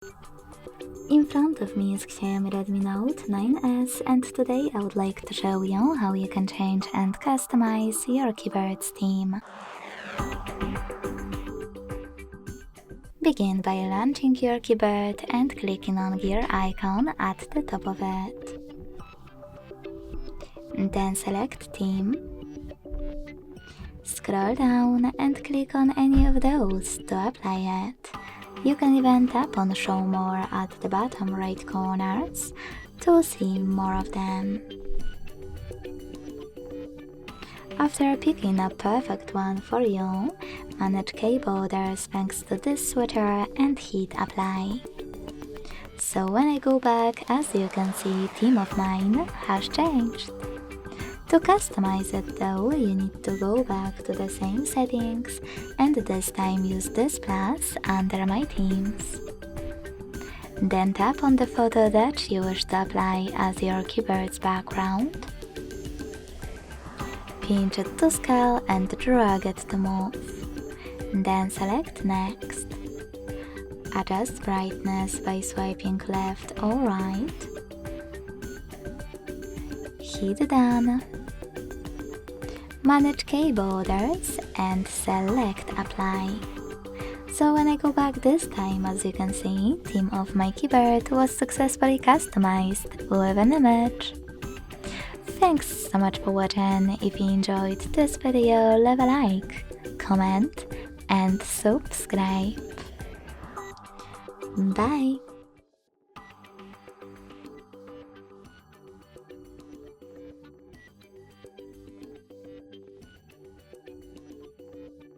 In front of me is Xiaomi Redmi Note 9S, and today I would like to show you how you can change and customize your keyboard's theme. Begin by launching your keyboard and clicking on gear icon at the top of it. Then select theme. Scroll down and click on any of those to apply it. You can even tap on Show More at the bottom right corners to see more of them. After picking a perfect one for you, manage keyboarders thanks to this switcher and hit apply. So when I go back, as you can see, theme of mine has changed. To customize it though, you need to go back to the same settings and this time use this plus under my themes. Then tap on the photo that you wish to apply as your keyboard's background. Pinch it to scale and drag it to move. Then select next. Adjust brightness by swiping left or right. Hit done. Manage keyboarders and select apply. So when I go back this time, as you can see, theme of my keyboard was successfully customized with an image. Thanks so much for watching. If you enjoyed this video, leave a like, comment and subscribe. Bye!